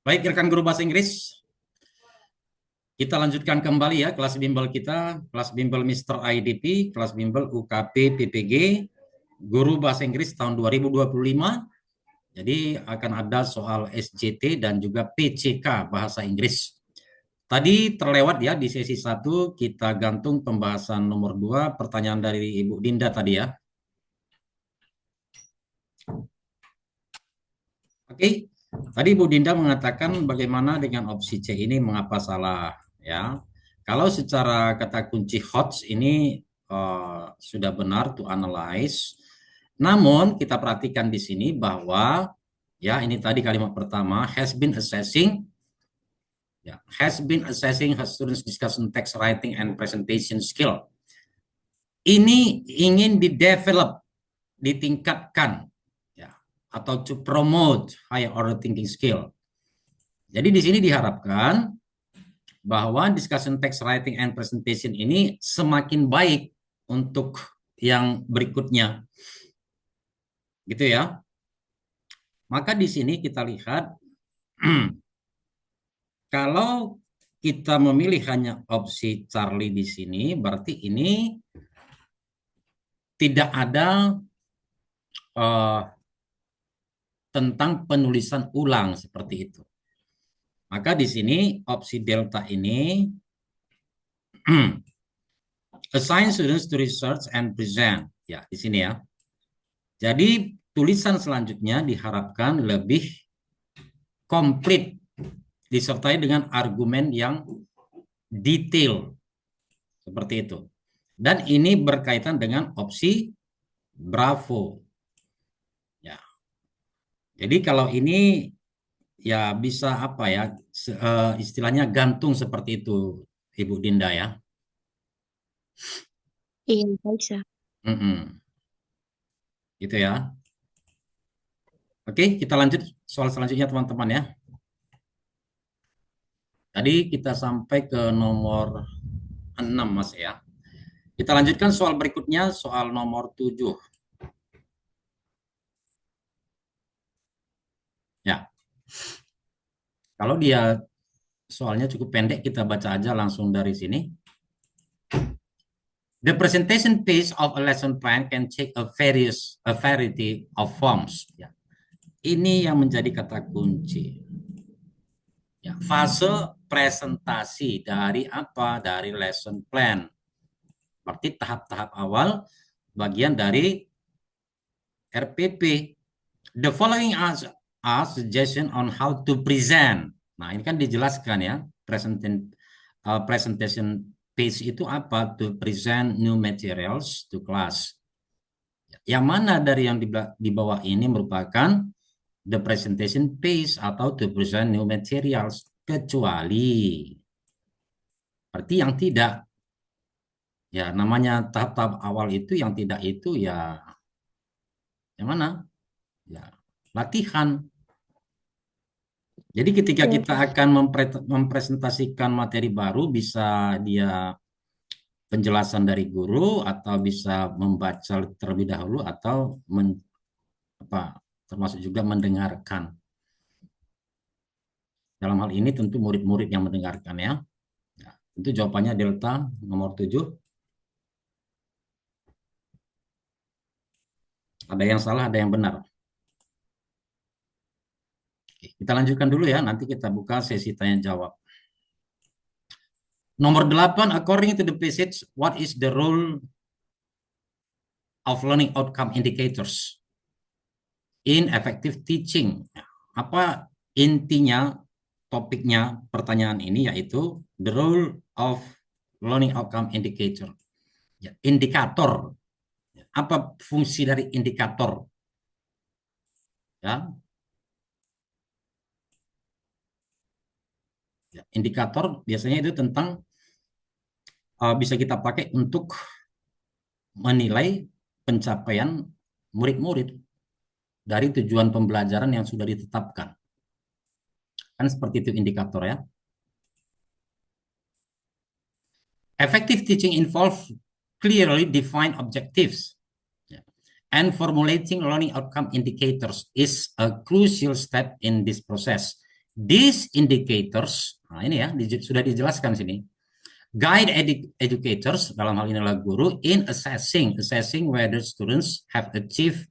Baik, rekan guru bahasa Inggris, kita lanjutkan kembali ya kelas bimbel kita, kelas bimbel Mr. IDP, kelas bimbel UKP PPG, guru bahasa Inggris tahun 2025. Jadi akan ada soal SJT dan juga PCK bahasa Inggris. Tadi terlewat ya di sesi 1 kita gantung pembahasan nomor 2, pertanyaan dari Ibu Dinda tadi ya. Oke. Tadi Bu Dinda mengatakan bagaimana dengan opsi C ini, mengapa salah ya. Kalau secara kata kunci HOTS ini sudah benar to analyze. Namun kita perhatikan di sini bahwa ya ini tadi kalimat pertama has been assessing her students discussion text writing and presentation skill. Ini ingin di-develop, ditingkatkan atau to promote higher order thinking skill. Jadi di sini diharapkan bahwa discussion text writing and presentation ini semakin baik untuk yang berikutnya. Gitu ya. Maka di sini kita lihat kalau kita memilih hanya opsi Charlie di sini, berarti ini tidak ada tentang penulisan ulang seperti itu. Maka di sini opsi delta ini assign students to research and present. Ya, di sini ya. Jadi tulisan selanjutnya diharapkan lebih komplit disertai dengan argumen yang detail. Seperti itu. Dan ini berkaitan dengan opsi Bravo. Ya. Jadi kalau ini ya bisa apa ya istilahnya gantung seperti itu Ibu Dinda ya. Iya, bisa. Gitu ya. Oke, kita lanjut soal selanjutnya teman-teman ya. Tadi kita sampai ke nomor 6 Mas ya. Kita lanjutkan soal berikutnya, soal nomor 7. Ya. Kalau dia soalnya cukup pendek, kita baca aja langsung dari sini. The presentation phase of a lesson plan can take a variety of forms. Ya. Ini yang menjadi kata kunci. Ya, fase presentasi dari apa? Dari lesson plan. Berarti tahap-tahap awal bagian dari RPP. The following are suggestion on how to present. Nah, ini kan dijelaskan ya. Presentation page itu apa? To present new materials to class. Yang mana dari yang di bawah ini merupakan the presentation page atau to present new materials, kecuali berarti yang tidak. Ya, namanya tahap-tahap awal itu yang tidak itu ya yang mana? Ya, latihan. Jadi ketika Iya, kita akan mempresentasikan materi baru, bisa dia penjelasan dari guru atau bisa membaca terlebih dahulu atau termasuk juga mendengarkan. Dalam hal ini tentu murid-murid yang mendengarkan ya. Ya, tentu jawabannya delta nomor 7. Ada yang salah, ada yang benar. Oke, kita lanjutkan dulu ya, nanti kita buka sesi tanya jawab. Nomor 8, according to the passage, what is the role of learning outcome indicators in effective teaching? Apa intinya topiknya pertanyaan ini, yaitu the role of learning outcome indicator. Ya, indikator. Apa fungsi dari indikator? Ya. Ya, indikator biasanya itu tentang bisa kita pakai untuk menilai pencapaian murid-murid dari tujuan pembelajaran yang sudah ditetapkan. Kan seperti itu indikator ya. Effective teaching involves clearly defined objectives. And formulating learning outcome indicators is a crucial step in this process. These indicators, nah ini ya, sudah dijelaskan sini. Guide educators, dalam hal ini adalah guru, in assessing whether students have achieved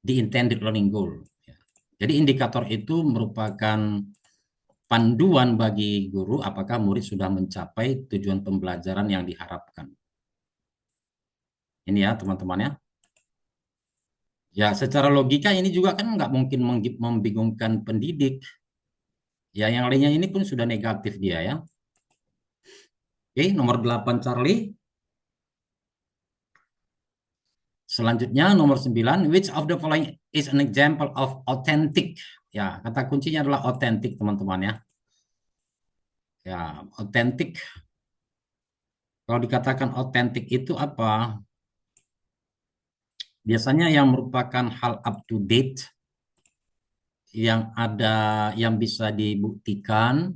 the intended learning goal. Jadi indikator itu merupakan panduan bagi guru apakah murid sudah mencapai tujuan pembelajaran yang diharapkan. Ini ya teman-teman ya. Ya secara logika ini juga kan nggak mungkin membingungkan pendidik. Ya yang lainnya ini pun sudah negatif dia ya. Oke, nomor 8 Charlie. Selanjutnya nomor 9, which of the following is an example of authentic? Ya, kata kuncinya adalah authentic teman-teman ya. Ya, authentic. Kalau dikatakan authentic itu apa? Biasanya yang merupakan hal up to date, yang ada, yang bisa dibuktikan,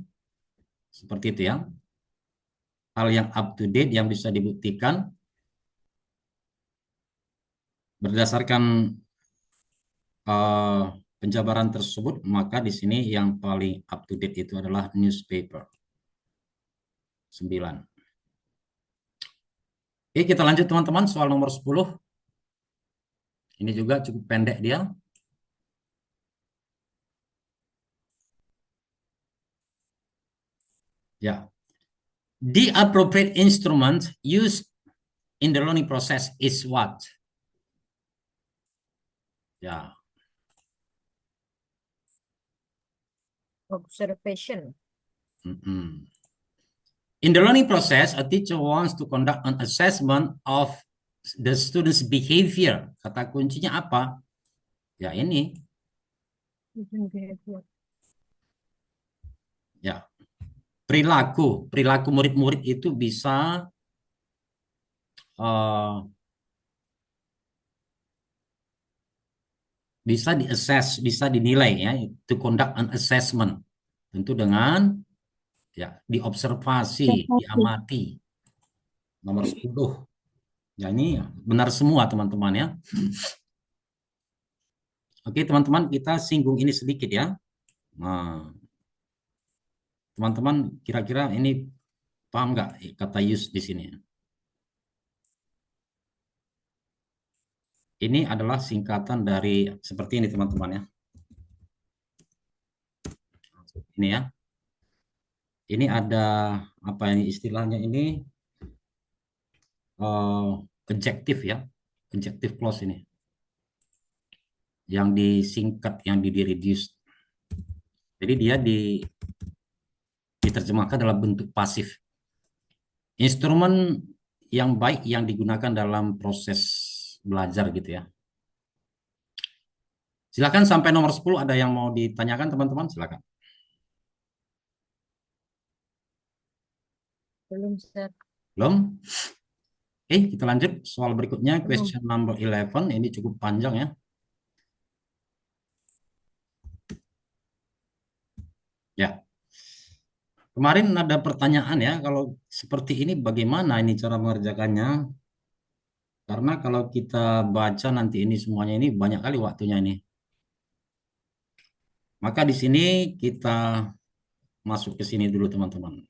seperti itu ya. Hal yang up to date yang bisa dibuktikan berdasarkan penjabaran tersebut, maka di sini yang paling up to date itu adalah newspaper. 9. Oke, kita lanjut teman-teman, soal nomor 10. Ini juga cukup pendek dia. Ya. The appropriate instrument used in the learning process is what? Ya. Observation. In the learning process, a teacher wants to conduct an assessment of the student's behavior. Kata kuncinya apa? Ya ini. Ya. Perilaku murid-murid itu bisa bisa di-assess, bisa dinilai ya, to conduct an assessment. Tentu dengan ya diobservasi, diamati. Nomor 10. Ya ini benar semua teman-teman ya. Oke teman-teman, kita singgung ini sedikit ya. Nah, teman-teman kira-kira ini paham nggak kata use di sini? Ini adalah singkatan dari seperti ini teman-teman ya. Ini ya. Ini ada apa ini istilahnya ini adjective ya, adjective clause ini. Yang disingkat, yang di-reduce. Jadi dia diterjemahkan dalam bentuk pasif. Instrumen yang baik yang digunakan dalam proses belajar gitu ya. Silakan sampai nomor 10 ada yang mau ditanyakan teman-teman, silakan. Belum, Sir. Belum? Oke, kita lanjut soal berikutnya, question number 11. Ini cukup panjang ya. Ya. Kemarin ada pertanyaan ya, kalau seperti ini bagaimana ini cara mengerjakannya? Karena kalau kita baca nanti ini semuanya ini banyak kali waktunya ini. Maka di sini kita masuk ke sini dulu teman-teman.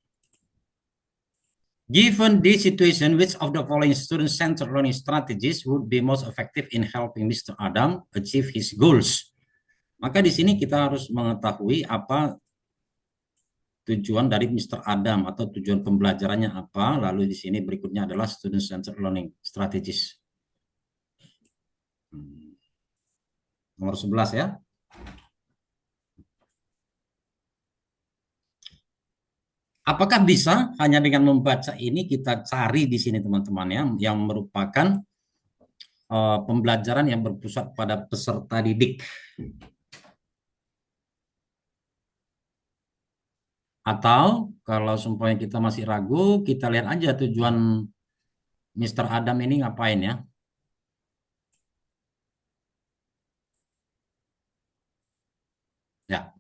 Given this situation, which of the following student-centered learning strategies would be most effective in helping Mr. Adam achieve his goals? Maka di sini kita harus mengetahui apa tujuan dari Mr. Adam atau tujuan pembelajarannya apa. Lalu di sini berikutnya adalah student-centered learning strategies. Nomor 11 ya. Apakah bisa hanya dengan membaca ini kita cari di sini teman-teman ya, yang merupakan pembelajaran yang berpusat pada peserta didik. Atau kalau sumpahnya kita masih ragu, kita lihat aja tujuan Mr. Adam ini ngapain ya. Ya.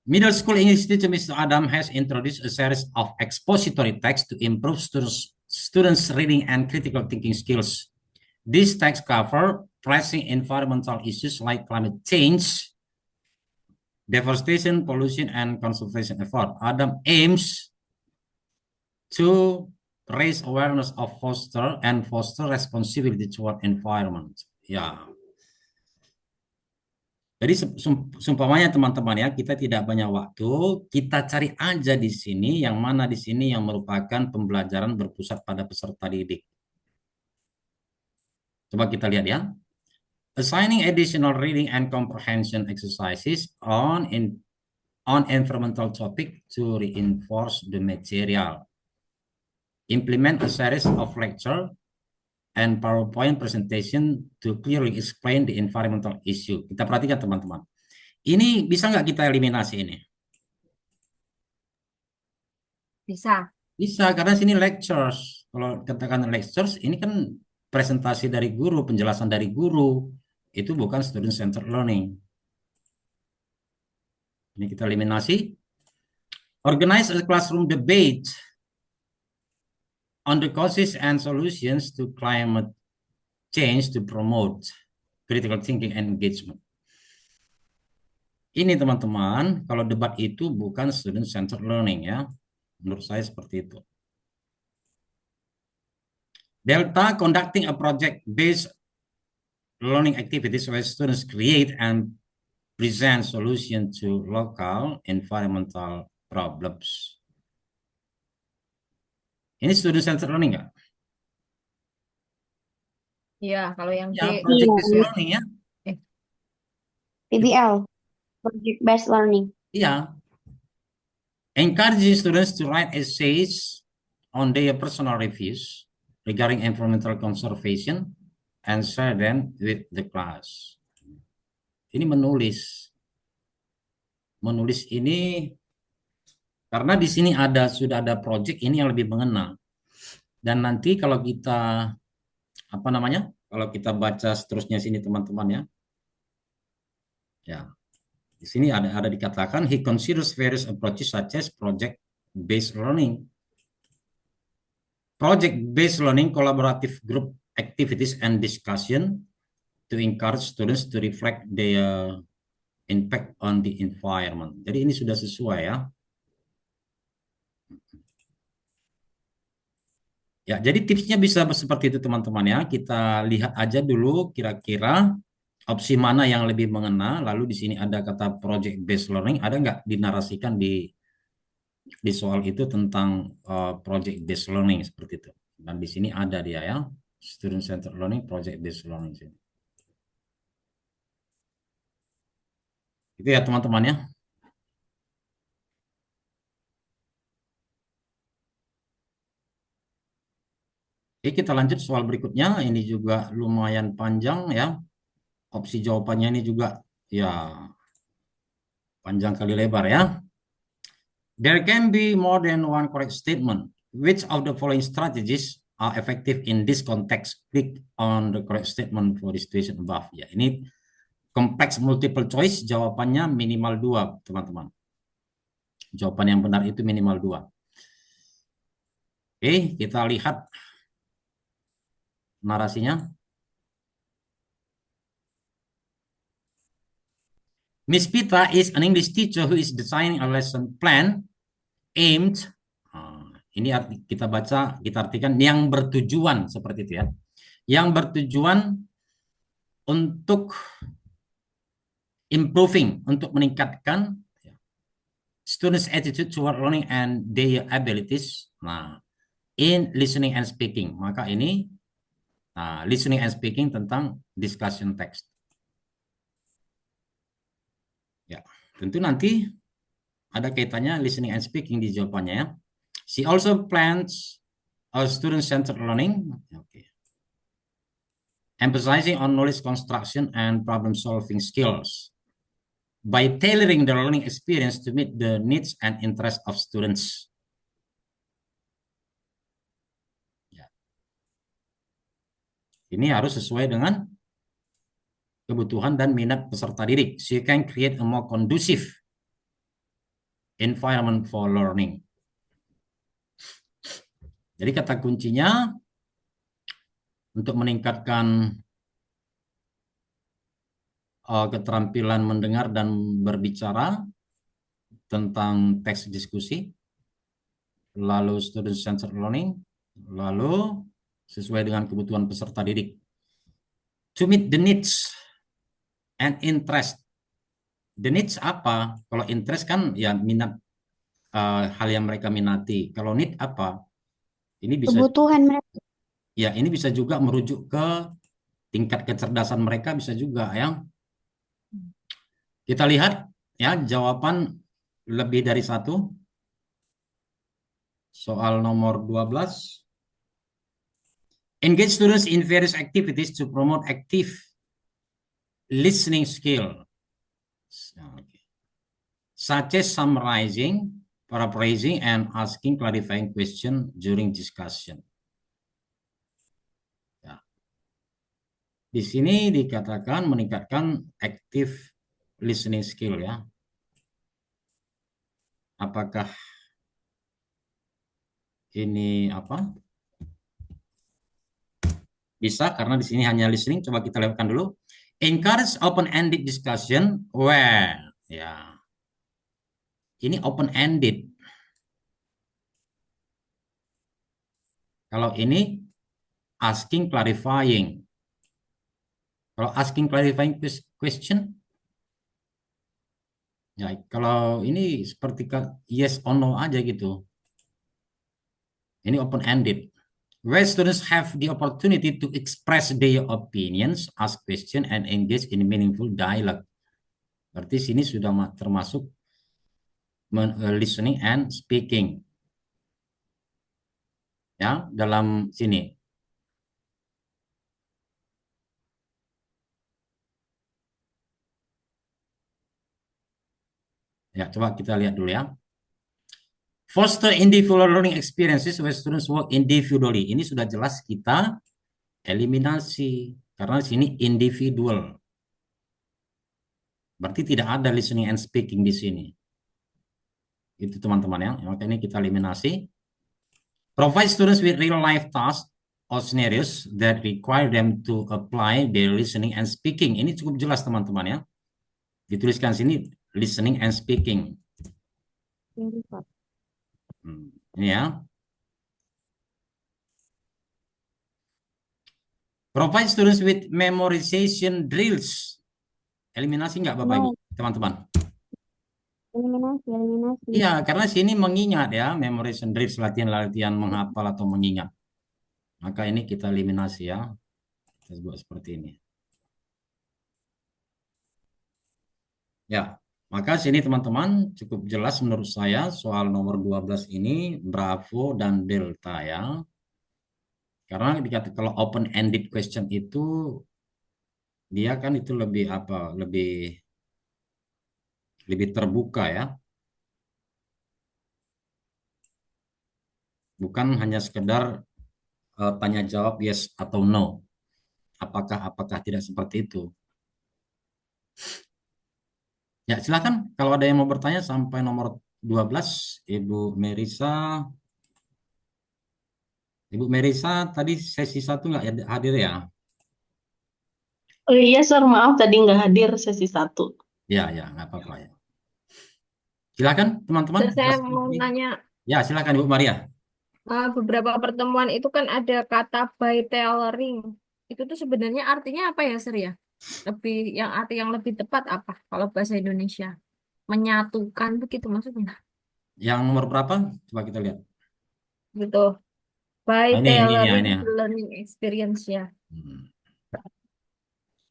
Middle school English teacher Mr. Adam has introduced a series of expository texts to improve students' reading and critical thinking skills. These texts cover pressing environmental issues like climate change, deforestation, pollution, and conservation effort. Adam aims to raise awareness of foster responsibility toward environment. Ya, jadi sumpamanya teman-teman ya, kita tidak banyak waktu, kita cari aja di sini yang mana di sini yang merupakan pembelajaran berpusat pada peserta didik. Coba kita lihat ya. Assigning additional reading and comprehension exercises on environmental topic to reinforce the material. Implement a series of lecture and PowerPoint presentation to clearly explain the environmental issue. Kita perhatikan teman-teman. Ini bisa nggak kita eliminasi ini? Bisa. Bisa, karena sini lectures. Kalau katakan lectures, ini kan presentasi dari guru, penjelasan dari guru. Itu bukan student-centered learning. Ini kita eliminasi. Organize a classroom debate on the causes and solutions to climate change to promote critical thinking and engagement. Ini teman-teman, kalau debat itu bukan student-centered learning ya. Menurut saya seperti itu. Delta, conducting a project-based learning activities where students create and present solution to local environmental problems. Ini student-centered learning nggak? Iya, kalau yang Ya, D. project-based learning ya. PBL, Project Based Learning. Iya. Encouraging students to write essays on their personal reviews regarding environmental conservation and share them with the class. Ini menulis. Menulis ini karena di sini sudah ada project ini yang lebih mengena. Dan nanti kalau kita Kalau kita baca seterusnya sini teman-teman ya. Ya. Di sini ada dikatakan he considers various approaches such as project-based learning. Project-based learning, collaborative group activities and discussion to encourage students to reflect their impact on the environment. Jadi ini sudah sesuai ya. Ya, jadi tipsnya bisa seperti itu teman-teman ya. Kita lihat aja dulu kira-kira opsi mana yang lebih mengena. Lalu di sini ada kata project based learning, ada nggak dinarasikan di soal itu tentang project based learning seperti itu. Dan di sini ada dia ya, student centered learning, project based learning sini. Itu ya teman-teman ya. Oke, kita lanjut soal berikutnya. Ini juga lumayan panjang ya. Opsi jawabannya ini juga ya panjang kali lebar ya. There can be more than one correct statement. Which of the following strategies are effective in this context? Click on the correct statement for the situation above. Ya, ini kompleks multiple choice, jawabannya minimal 2, teman-teman. Jawaban yang benar itu minimal 2. Oke, kita lihat narasinya. Miss Pita is an English teacher who is designing a lesson plan aimed, ini kita baca, kita artikan yang bertujuan seperti itu ya. Yang bertujuan untuk improving, untuk meningkatkan students' attitude toward learning and their abilities. Nah, in listening and speaking. Maka ini listening and speaking tentang discussion text. Ya, tentu nanti ada kaitannya listening and speaking di jawabannya ya. She also plans a student-centered learning. Okay. Emphasizing on knowledge construction and problem-solving skills by tailoring the learning experience to meet the needs and interests of students. Ya. Ini harus sesuai dengan kebutuhan dan minat peserta didik. So you can create a more conducive environment for learning. Jadi kata kuncinya untuk meningkatkan keterampilan mendengar dan berbicara tentang teks diskusi, lalu student centered learning, lalu sesuai dengan kebutuhan peserta didik. To meet the needs and interest. The needs apa? Kalau interest kan ya minat, hal yang mereka minati. Kalau need apa? Ini bisa Kebutuhan mereka. ya ini bisa juga merujuk ke tingkat kecerdasan mereka, bisa juga ya. Kita lihat ya jawaban lebih dari satu. Soal nomor 12. Engage students in various activities to promote active listening skill, such as summarizing, paraphrasing, and asking clarifying question during discussion. Ya. Di sini dikatakan meningkatkan active listening skill ya. Apakah ini apa? Bisa, karena di sini hanya listening. Coba kita lewatkan dulu. Encourage open-ended discussion where, ya, ini open-ended. Kalau ini asking clarifying. Kalau asking clarifying question, ya kalau ini seperti yes or no aja gitu. Ini open-ended. Where students have the opportunity to express their opinions, ask question, and engage in meaningful dialogue. Berarti sini sudah termasuk listening and speaking. Ya, dalam sini. Ya, coba kita lihat dulu ya. Foster individual learning experiences where students work individually. Ini sudah jelas kita eliminasi karena di sini individual. Berarti tidak ada listening and speaking di sini. Itu teman-teman ya. Maka ini kita eliminasi. Provide students with real life tasks or scenarios that require them to apply their listening and speaking. Ini cukup jelas teman-teman ya. Dituliskan sini listening and speaking. Ini ya. Provide students with memorization drills. Eliminasi nggak Bapak Ibu, teman-teman? Eliminasi. Iya, karena sini mengingat ya, memorization drills, latihan-latihan menghafal atau mengingat. Maka ini kita eliminasi ya. Kita buat seperti ini. Ya, maka sini teman-teman cukup jelas menurut saya soal nomor 12 ini Bravo dan Delta ya. Karena dikatakan kalau open-ended question itu dia kan itu lebih apa? Lebih terbuka ya. Bukan hanya sekedar tanya jawab yes atau no. Apakah tidak seperti itu? Ya, silakan kalau ada yang mau bertanya sampai nomor 12, Ibu Merisa. Ibu Merisa tadi sesi 1 nggak hadir ya? Oh iya, Sir, maaf tadi nggak hadir sesi 1. Ya, nggak apa-apa ya. Silakan teman-teman. Saya mau nanya, Ya, silakan Ibu Maria. beberapa pertemuan itu kan ada kata by tailoring. Itu tuh sebenarnya artinya apa ya, Sir ya? Arti yang lebih tepat apa kalau bahasa Indonesia? Menyatukan begitu maksudnya. Yang nomor berapa? Coba kita lihat. Gitu. By Ini ya, tailoring ini ya. the learning experience ya.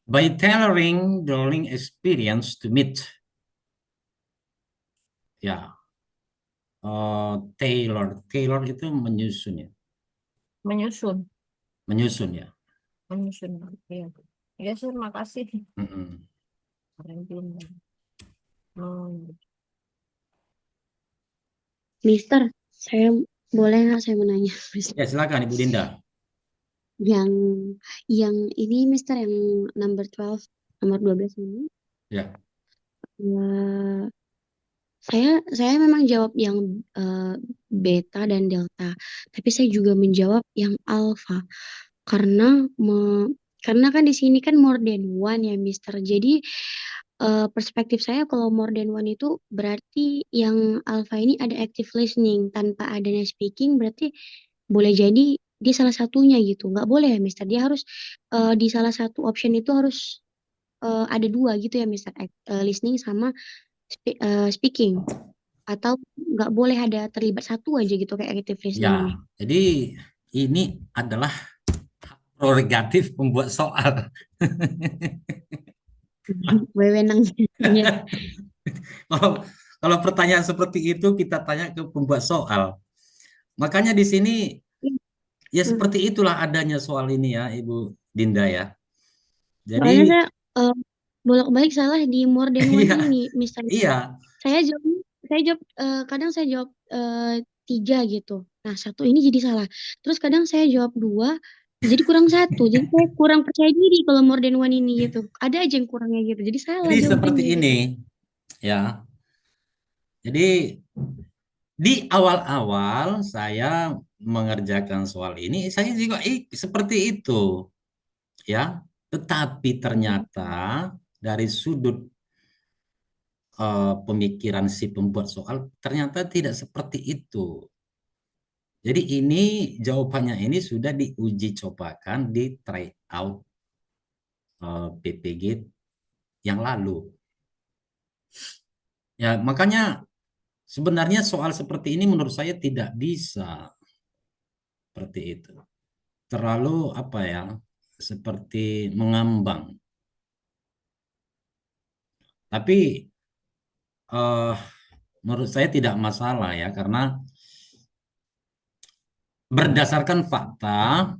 By tailoring the learning experience to meet. Ya. Tailor itu menyusun ya. Menyusun. Menyusun ya. Menyusun. Iya. Ya, Sir, makasih. Mm-mm. Mister, saya boleh nggak saya menanya, Mister? Ya, silakan Ibu Dinda. Yang ini, Mister, yang nomor 12 ini. Ya. Saya memang jawab yang beta dan delta, tapi saya juga menjawab yang alfa karena Karena kan di sini kan more than one ya, Mister. Jadi perspektif saya kalau more than one itu berarti yang alpha ini ada active listening tanpa adanya speaking, berarti boleh jadi dia salah satunya gitu. Nggak boleh ya, Mister. Dia harus di salah satu option itu harus ada dua gitu ya, Mister. Listening sama speaking. Atau nggak boleh ada terlibat satu aja gitu kayak active listening ini. Ya, jadi ini adalah prerogatif pembuat soal. Wewenang. Kalau kalau pertanyaan seperti itu kita tanya ke pembuat soal. Makanya di sini ya seperti itulah adanya soal ini ya, Ibu Dinda ya. Soalnya Jadi saya eh, bolak-balik salah di more than one iya, ini, Mister. iya, Saya jawab, kadang saya jawab tiga gitu. Nah, satu ini jadi salah. Terus kadang saya jawab dua, jadi kurang satu. Jadi saya kurang percaya diri kalau more than one ini gitu. Ada aja yang kurangnya gitu. Jadi salah jadi seperti jawabannya ini gitu. ya. Jadi di awal-awal saya mengerjakan soal ini, saya juga seperti itu ya. Tetapi ternyata dari sudut pemikiran si pembuat soal ternyata tidak seperti itu. Jadi ini jawabannya ini sudah diuji cobakan di try out PPG yang lalu. Ya, makanya sebenarnya soal seperti ini menurut saya tidak bisa seperti itu. Terlalu apa ya? Seperti mengambang. Tapi menurut saya tidak masalah ya karena berdasarkan fakta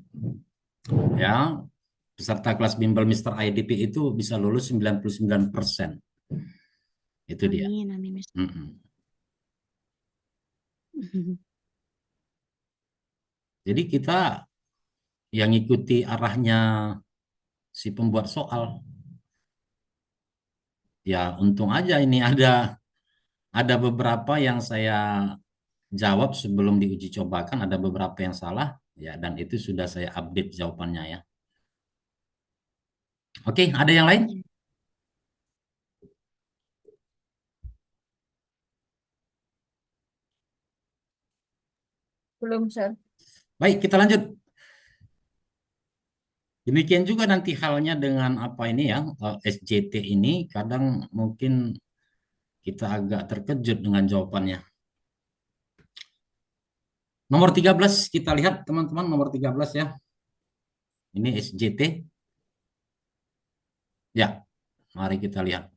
ya peserta kelas bimbel Mister IDP itu bisa lulus 99%. Itu dia. Amin, amin, Mister. Jadi kita yang ikuti arahnya si pembuat soal. Ya untung aja ini ada beberapa yang saya jawab sebelum diuji cobakan, ada beberapa yang salah ya dan itu sudah saya update jawabannya ya. Oke, ada yang lain? Belum, Sir. Baik, kita lanjut. Demikian juga nanti halnya dengan apa ini ya, SJT ini kadang mungkin kita agak terkejut dengan jawabannya. Nomor 13 kita lihat teman-teman, nomor 13 ya. Ini SJT. Ya, mari kita lihat.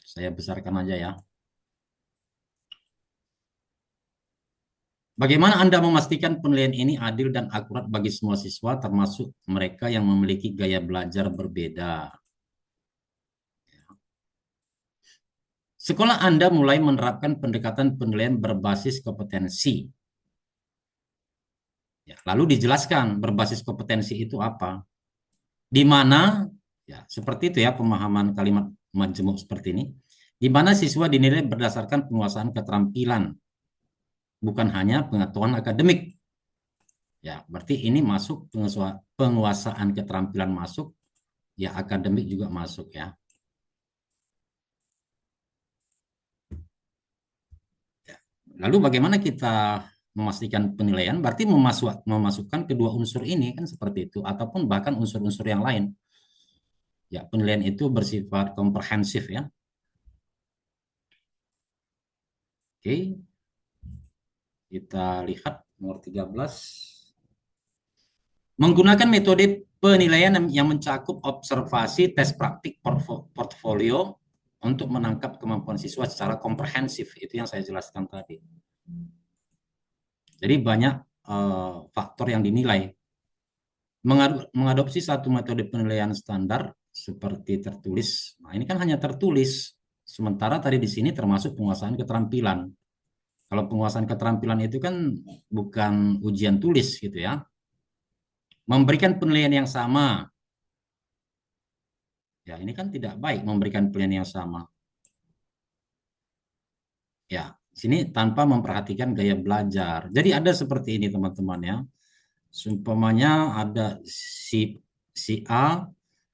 Saya besarkan aja ya. Bagaimana Anda memastikan penilaian ini adil dan akurat bagi semua siswa, termasuk mereka yang memiliki gaya belajar berbeda? Sekolah Anda mulai menerapkan pendekatan penilaian berbasis kompetensi. Ya, lalu dijelaskan berbasis kompetensi itu apa? Di mana, ya seperti itu ya pemahaman kalimat majemuk seperti ini, di mana siswa dinilai berdasarkan penguasaan keterampilan, bukan hanya pengetahuan akademik. Ya, berarti ini masuk penguasaan keterampilan masuk, ya akademik juga masuk ya. Lalu bagaimana kita memastikan penilaian? Berarti memasukkan kedua unsur ini kan seperti itu, ataupun bahkan unsur-unsur yang lain. Ya, penilaian itu bersifat komprehensif ya. Oke, kita lihat nomor 13. Menggunakan metode penilaian yang mencakup observasi, tes praktik, portfolio untuk menangkap kemampuan siswa secara komprehensif. Itu yang saya jelaskan tadi. Jadi banyak faktor yang dinilai. Mengadopsi satu metode penilaian standar seperti tertulis. Nah, ini kan hanya tertulis. Sementara tadi di sini termasuk penguasaan keterampilan. Kalau penguasaan keterampilan itu kan bukan ujian tulis gitu ya. Memberikan penilaian yang sama. Ya, ini kan tidak baik memberikan penilaian yang sama. Ya, sini tanpa memperhatikan gaya belajar. Jadi ada seperti ini teman-teman ya. Seumpamanya ada si si A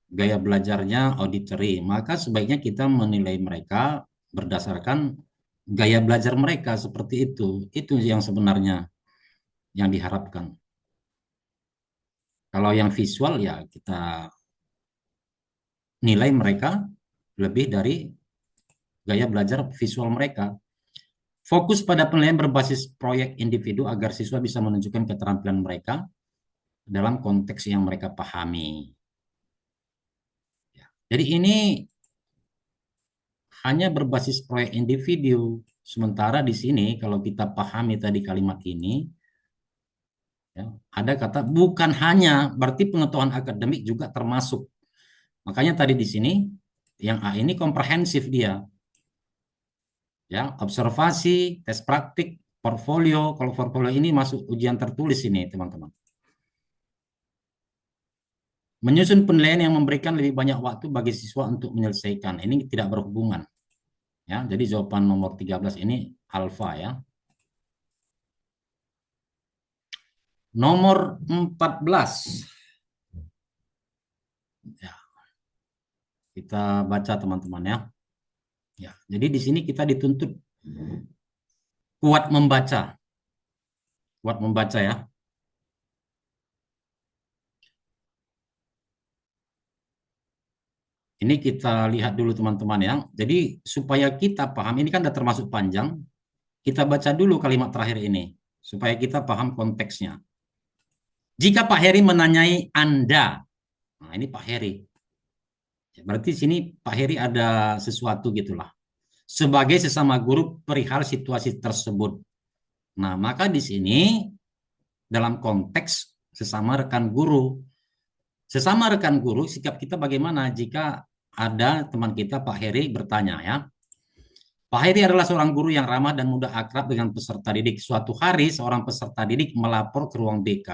gaya belajarnya auditory, maka sebaiknya kita menilai mereka berdasarkan gaya belajar mereka seperti itu. Itu yang sebenarnya yang diharapkan. Kalau yang visual ya kita nilai mereka lebih dari gaya belajar visual mereka. Fokus pada penilaian berbasis proyek individu agar siswa bisa menunjukkan keterampilan mereka dalam konteks yang mereka pahami. Jadi ini hanya berbasis proyek individu. Sementara di sini kalau kita pahami tadi kalimat ini, ya, ada kata bukan hanya, berarti pengetahuan akademik juga termasuk. Makanya tadi di sini yang A ini komprehensif dia. Ya, observasi, tes praktik, portfolio. Kalau portfolio ini masuk ujian tertulis ini, teman-teman. Menyusun penilaian yang memberikan lebih banyak waktu bagi siswa untuk menyelesaikan. Ini tidak berhubungan. Ya, jadi jawaban nomor 13 ini alfa ya. Nomor 14. Ya, kita baca teman-teman ya. Ya, jadi di sini kita dituntut kuat membaca. Kuat membaca ya. Ini kita lihat dulu teman-teman ya. Jadi supaya kita paham, ini kan sudah termasuk panjang. Kita baca dulu kalimat terakhir ini. Supaya kita paham konteksnya. Jika Pak Heri menanyai Anda. Nah ini Pak Heri. Berarti sini Pak Heri ada sesuatu gitulah. Sebagai sesama guru perihal situasi tersebut. Nah maka di sini dalam konteks sesama rekan guru. Sesama rekan guru, sikap kita bagaimana jika ada teman kita Pak Heri bertanya ya. Pak Heri adalah seorang guru yang ramah dan mudah akrab dengan peserta didik. Suatu hari seorang peserta didik melapor ke ruang BK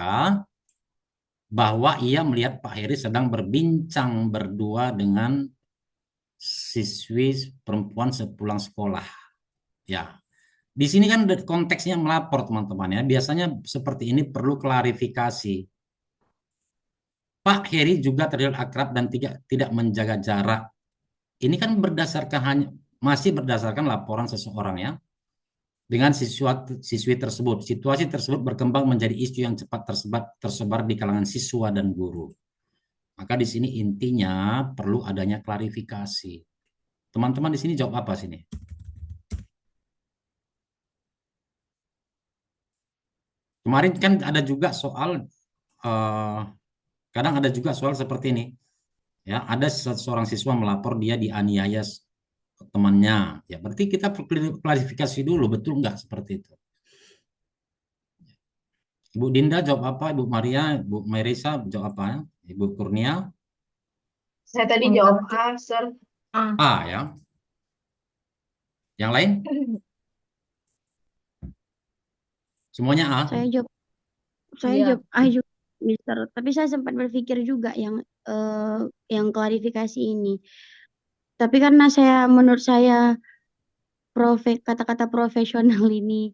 bahwa ia melihat Pak Heri sedang berbincang berdua dengan siswi perempuan sepulang sekolah. Ya, di sini kan konteksnya melapor teman-teman ya. Biasanya seperti ini perlu klarifikasi. Pak Heri juga terlihat akrab dan tidak menjaga jarak. Ini kan masih berdasarkan laporan seseorang ya. Dengan siswi tersebut. Situasi tersebut berkembang menjadi isu yang cepat tersebar di kalangan siswa dan guru. Maka di sini intinya perlu adanya klarifikasi. Teman-teman di sini jawab apa sini? Kemarin kan ada juga soal kadang ada juga soal seperti ini. Ya, ada seorang siswa melapor dia dianiaya temannya. Ya, berarti kita klarifikasi dulu, betul nggak seperti itu? Ibu Dinda jawab apa? Ibu Maria, Ibu Marisa jawab apa? Ibu Kurnia? Saya tadi jawab A, Sir. A ya. Yang lain? Semuanya A? Saya jawab Iya. A juga, Mister. Tapi saya sempat berpikir juga yang klarifikasi ini. Tapi karena menurut saya kata-kata profesional ini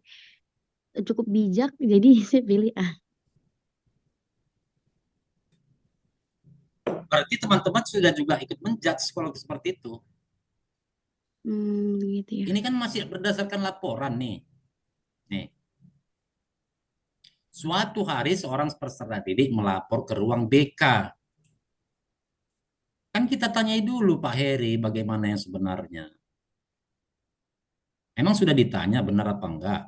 cukup bijak, jadi saya pilih A. Berarti teman-teman sudah juga ikut menjudge kalau seperti itu. Gitu ya. Ini kan masih berdasarkan laporan nih. Nih. Suatu hari seorang peserta didik melapor ke ruang BK. Kan kita tanyai dulu Pak Heri bagaimana yang sebenarnya. Emang sudah ditanya benar apa enggak?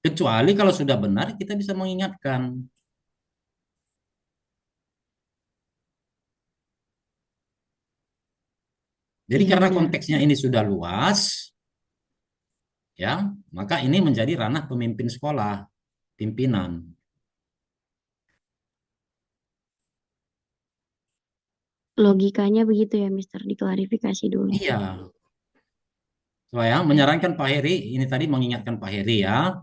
Kecuali kalau sudah benar kita bisa mengingatkan. Jadi Iya, karena benar. konteksnya ini sudah luas, ya, maka ini menjadi ranah pemimpin sekolah, pimpinan. Logikanya begitu ya, Mister. Diklarifikasi dulu. Iya. Saya menyarankan Pak Heri, ini tadi mengingatkan Pak Heri ya.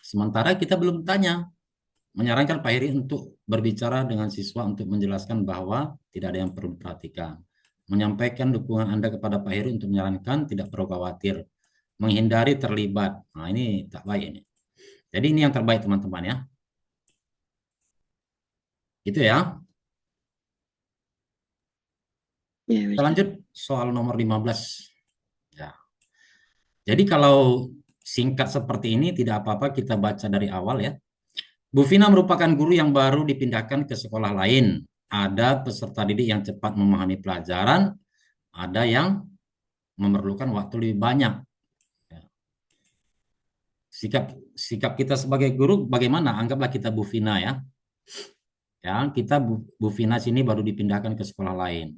Sementara kita belum tanya. Menyarankan Pak Heri untuk berbicara dengan siswa untuk menjelaskan bahwa tidak ada yang perlu diperhatikan. Menyampaikan dukungan Anda kepada Pak Heri untuk menyarankan tidak perlu khawatir. Menghindari terlibat. Nah ini tak baik ini. Jadi ini yang terbaik teman-teman ya. Itu ya. Ya, Kita Mister. lanjut soal nomor 15. Ya. Jadi kalau singkat seperti ini tidak apa-apa kita baca dari awal ya. Bu Vina merupakan guru yang baru dipindahkan ke sekolah lain. Ada peserta didik yang cepat memahami pelajaran, ada yang memerlukan waktu lebih banyak. Ya. Sikap sikap kita sebagai guru bagaimana? Anggaplah kita Bu Vina ya. Ya, kita Bu Vina sini baru dipindahkan ke sekolah lain.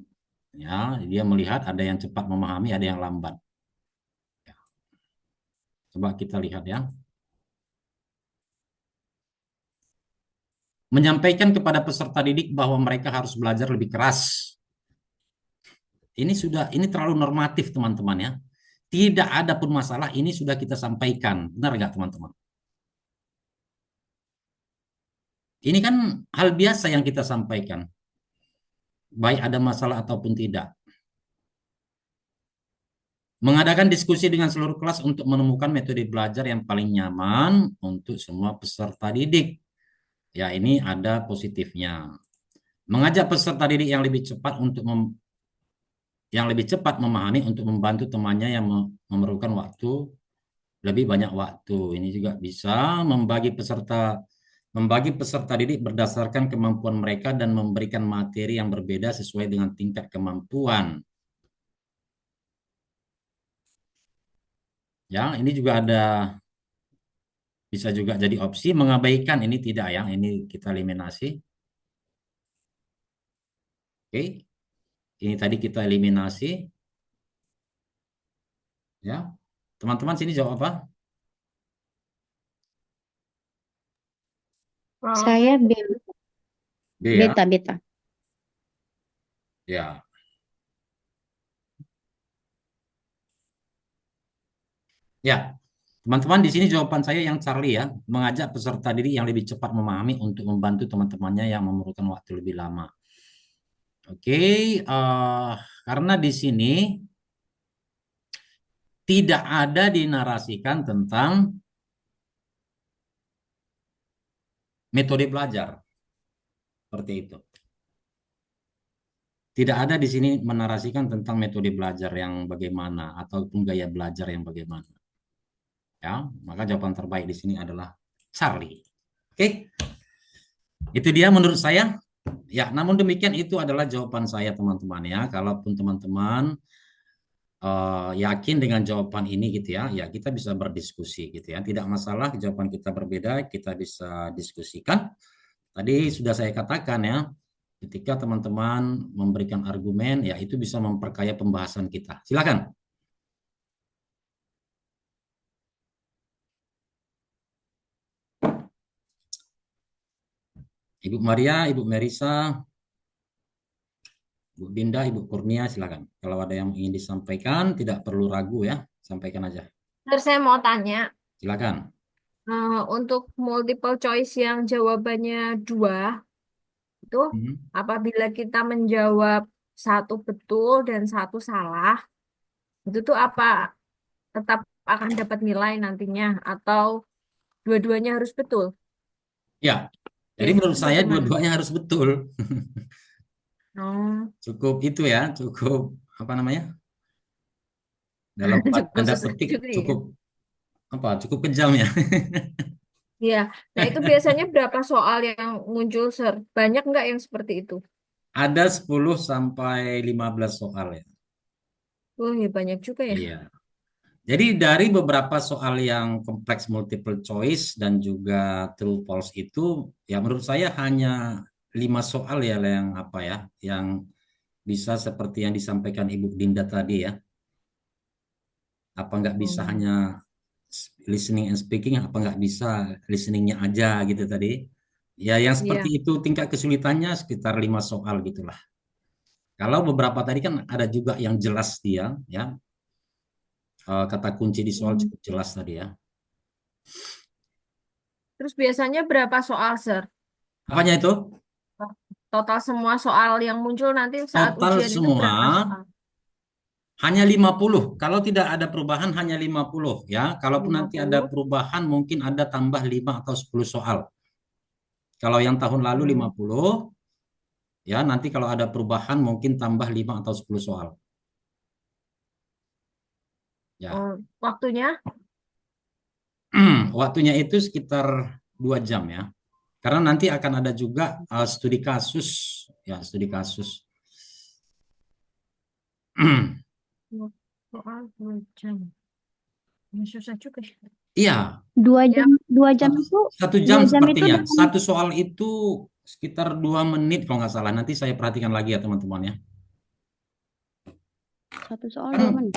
Ya, dia melihat ada yang cepat memahami, ada yang lambat. Ya. Coba kita lihat ya. Menyampaikan kepada peserta didik bahwa mereka harus belajar lebih keras. Ini terlalu normatif teman-teman ya. Tidak ada pun masalah, ini sudah kita sampaikan. Benar nggak teman-teman? Ini kan hal biasa yang kita sampaikan. Baik ada masalah ataupun tidak. Mengadakan diskusi dengan seluruh kelas untuk menemukan metode belajar yang paling nyaman untuk semua peserta didik. Ya, ini ada positifnya. Mengajak peserta didik yang lebih cepat memahami untuk membantu temannya yang memerlukan waktu lebih banyak waktu. Ini juga bisa membagi peserta didik berdasarkan kemampuan mereka dan memberikan materi yang berbeda sesuai dengan tingkat kemampuan. Ya, ini juga bisa juga jadi opsi. Mengabaikan ini tidak ya, ini kita eliminasi. Oke, ini tadi kita eliminasi. Ya, teman-teman sini jawab apa? Kalau Saya B, B ya. beta. Ya. Ya, teman-teman di sini jawaban saya yang Charlie ya, mengajak peserta didik yang lebih cepat memahami untuk membantu teman-temannya yang memerlukan waktu lebih lama. Oke, karena di sini tidak ada dinarasikan tentang metode belajar seperti itu. Tidak ada di sini menarasikan tentang metode belajar yang bagaimana ataupun gaya belajar yang bagaimana. Ya, maka jawaban terbaik di sini adalah Charlie. Oke, itu dia menurut saya. Ya, namun demikian itu adalah jawaban saya teman-teman ya. Kalaupun teman-teman yakin dengan jawaban ini gitu ya, ya kita bisa berdiskusi gitu ya. Tidak masalah jawaban kita berbeda, kita bisa diskusikan. Tadi sudah saya katakan ya, ketika teman-teman memberikan argumen, ya itu bisa memperkaya pembahasan kita. Silakan. Ibu Maria, Ibu Merisa, Bu Dinda, Ibu Kurnia, silakan. Kalau ada yang ingin disampaikan, tidak perlu ragu ya, sampaikan aja. Terus saya mau tanya, Silakan. untuk multiple choice yang jawabannya 2, itu apabila kita menjawab 1 betul dan 1 salah, itu tuh apa tetap akan dapat nilai nantinya atau dua-duanya harus betul? Ya, jadi Biasanya menurut saya gimana? dua-duanya harus betul. Oh, Cukup itu ya, cukup apa namanya? Dalam cukup tanda susah petik juga ya. cukup kejam ya. Iya, nah itu biasanya berapa soal yang muncul, Sir? Banyak nggak yang seperti itu? Ada 10 sampai 15 soal ya. Oh ya banyak juga ya. Iya. Jadi dari beberapa soal yang kompleks multiple choice dan juga true false itu ya menurut saya hanya 5 soal ya yang apa ya, yang bisa seperti yang disampaikan Ibu Dinda tadi ya. Apa nggak bisa Hmm. hanya listening and speaking, apa nggak bisa listeningnya aja gitu tadi. Ya yang seperti Iya. itu tingkat kesulitannya sekitar 5 soal gitulah. Kalau beberapa tadi kan ada juga yang jelas dia ya. Kata kunci di soal Hmm. cukup jelas tadi ya. Terus biasanya berapa soal, Sir? Apanya itu? Total semua soal yang muncul nanti saat Total ujian itu semua berapa soal? hanya 50. Kalau tidak ada perubahan hanya 50 ya. Kalaupun Lima nanti ada puluh. perubahan mungkin ada tambah 5 atau 10 soal. Kalau yang tahun lalu Hmm. 50, Ya, nanti kalau ada perubahan mungkin tambah 5 atau 10 soal. Ya, Oh, waktunya waktunya itu sekitar 2 jam ya. Karena nanti akan ada juga studi kasus, ya studi kasus. soal 2 jam. Ya, susah juga. Iya, 2 jam, Ya, 2 jam satu, itu, 1 jam 2 jam itu sepertinya. dengan Satu soal itu sekitar 2 menit kalau nggak salah. Nanti saya perhatikan lagi ya teman-teman ya. satu soal Kan 2 menit.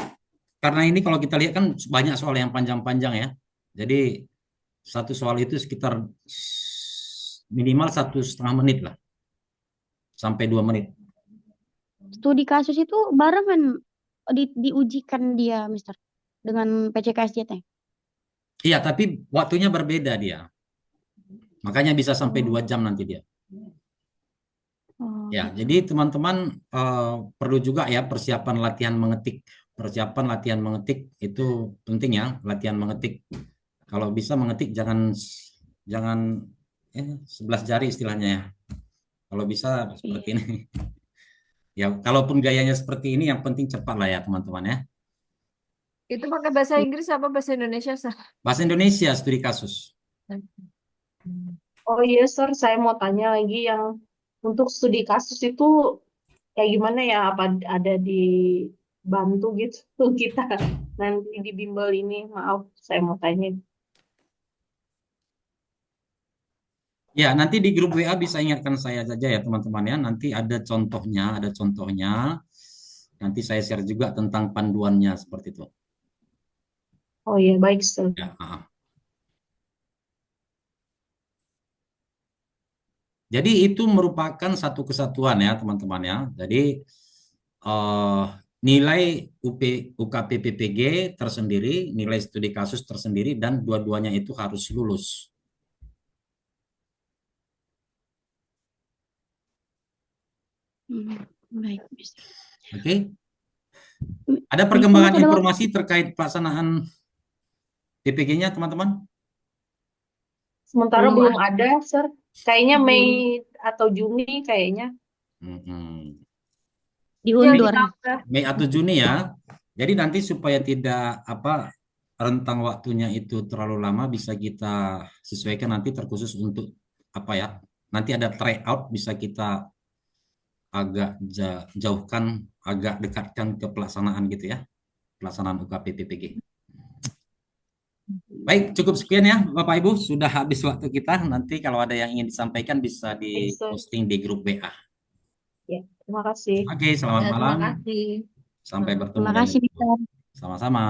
karena ini kalau kita lihat kan banyak soal yang panjang-panjang ya. Jadi satu soal itu sekitar minimal 1,5 menit lah, sampai 2 menit. Studi kasus itu barengan diujikan dia, Mister, dengan PCKSJT. Iya, tapi waktunya berbeda dia. Makanya bisa sampai Oh, 2 jam nanti dia. Ya, gitu. jadi teman-teman perlu juga ya persiapan latihan mengetik. Persiapan latihan mengetik itu penting ya, latihan mengetik. Kalau bisa mengetik jangan 11 jari istilahnya ya. Kalau bisa seperti Iya. ini. Ya, kalaupun gayanya seperti ini yang penting cepat lah ya teman-teman ya. itu pakai bahasa Iya. Inggris apa bahasa Indonesia, Sir? Bahasa Indonesia studi kasus. Oh iya, Sir, saya mau tanya lagi yang untuk studi kasus itu kayak gimana ya? Apa ada dibantu gitu kita nanti di bimbel ini? Maaf, saya mau tanya. Ya, nanti di grup WA bisa ingatkan saya saja ya teman-teman ya. Nanti ada contohnya, ada contohnya. Nanti saya share juga tentang panduannya seperti itu. Oh iya, baik, Sir. Ya, jadi itu merupakan satu kesatuan ya teman-teman ya. Jadi eh, nilai UKPPPG tersendiri, nilai studi kasus tersendiri, dan dua-duanya itu harus lulus. Baik, Mister. Oke? Ada Mister perkembangan masih ada waktu? informasi terkait pelaksanaan PPG-nya teman-teman? Sementara Belum belum ada. ada, Sir. Kayaknya Mei Belum. atau Juni kayaknya. Hmm. Yang Mei, Diundur. ditambah. Mei atau Juni ya. Jadi nanti supaya tidak rentang waktunya itu terlalu lama, bisa kita sesuaikan nanti terkhusus untuk apa ya? Nanti ada tryout, bisa kita agak jauhkan, agak dekatkan ke pelaksanaan gitu ya, pelaksanaan UKPPPG. Baik, cukup sekian ya Bapak Ibu, sudah habis waktu kita. Nanti kalau ada yang ingin disampaikan bisa Baik, di Sir. posting di grup WA. Ya, terima kasih. Oke, selamat Ya, terima malam. kasih. Sampai bertemu Terima dan kasih, Mister. sama-sama.